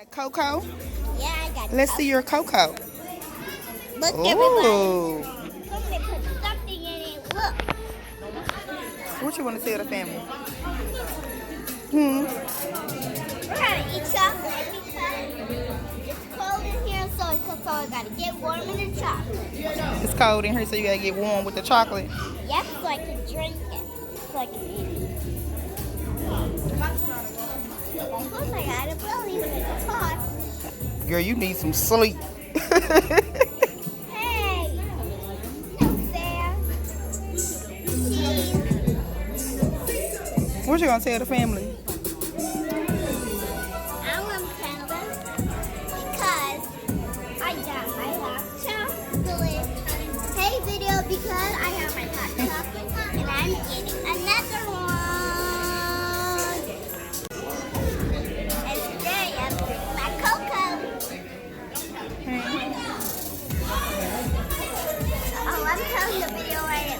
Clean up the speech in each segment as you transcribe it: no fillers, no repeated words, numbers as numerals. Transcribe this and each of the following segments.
Coco? Yeah, I got Let's see your Coco. Look, Ooh. everybody. Somebody put something in it. Look. What you want to tell the family? We're going to eat chocolate because it's cold in here, so I got to get warm in the chocolate. It's cold in here, so you got to get warm with the chocolate. Yep, so I can drink it. So I can eat it. Of course, I got a belly when it's hot. Girl, you need some sleep. Hey! No fair. Cheese. What you going to tell the family? I want Canada because I got my hot chocolate. Hey, video, because I got my hot chocolate and I'm getting another one. And today I'm drinking my cocoa. Oh, I'm telling the video right now.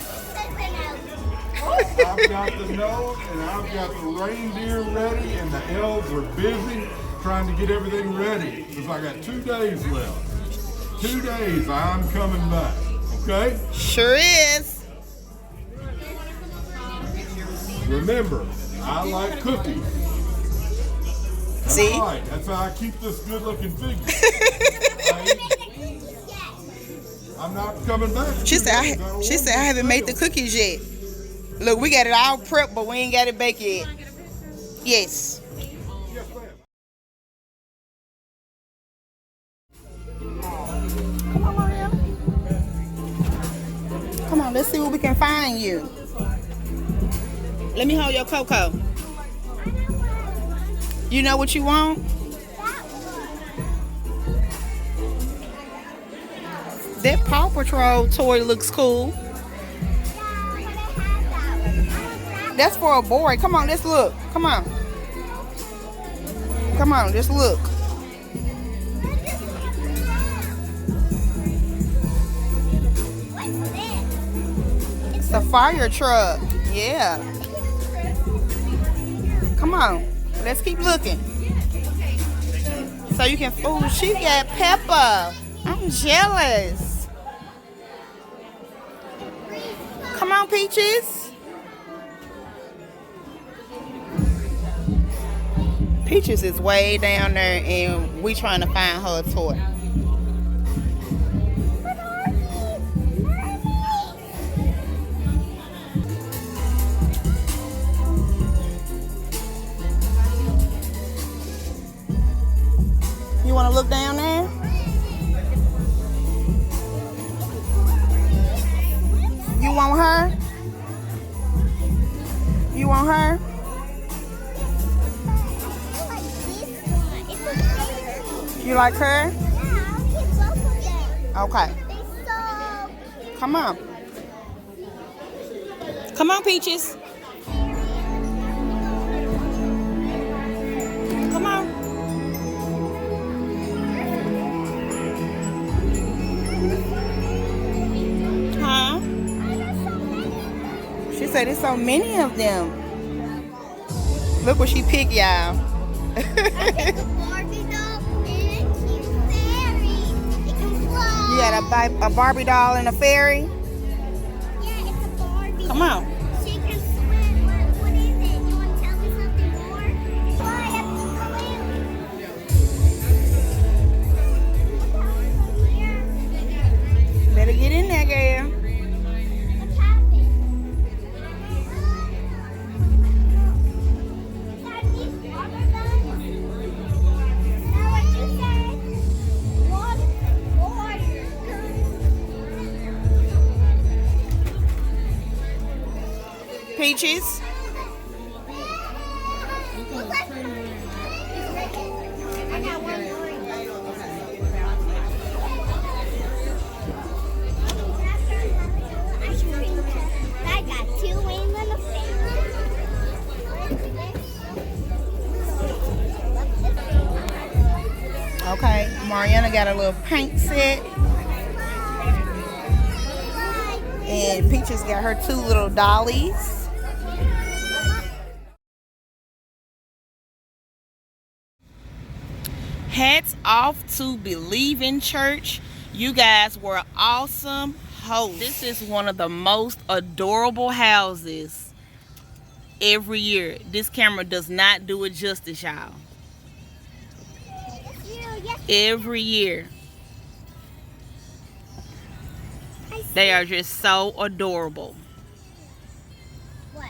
I've got the nose and I've got the reindeer ready and the elves are busy trying to get everything ready because I got 2 days left. 2 days, I'm coming back. Okay? Sure is. Remember, I like cookies. See? All right, that's how I keep this good-looking figure. I'm not coming back. She said I haven't made the cookies yet. Look, we got it all prepped, but we ain't got it baked yet. Yes. Yes, ma'am. Come on, Maria. Come on, let's see what we can find you. Let me hold your Coco. You know what you want? That Paw Patrol toy looks cool. That's for a boy. Come on, let's look. Come on. Come on, just look. What's this? It's a fire truck. Yeah. Come on. Let's keep looking. So you can. Oh, she got Peppa. I'm jealous. Come on, Peaches. Peaches is way down there, and we trying to find her toy. You want to look down there? You want her? You want her? You like her? Okay. Come on. Come on, Peaches. Come on. Huh? She said there's so many of them. Look what she picked, y'all. You got a Barbie doll and a fairy? Yeah, it's a Barbie. Come on. She can swim. What is it? You want to tell me something more? Well, I have to swim. Better get in there, girl. What's happened? Are these rubber guns? Is that what you said? Peaches. I got one more. I got 2 wings and a fin. Okay, Mariana got a little paint set. And Peaches got her 2 little dollies. Hats off to Believe in Church. You guys were awesome hosts. This is one of the most adorable houses every year. This camera does not do it justice, y'all. Every year. They are just so adorable. What?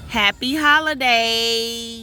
Happy holidays.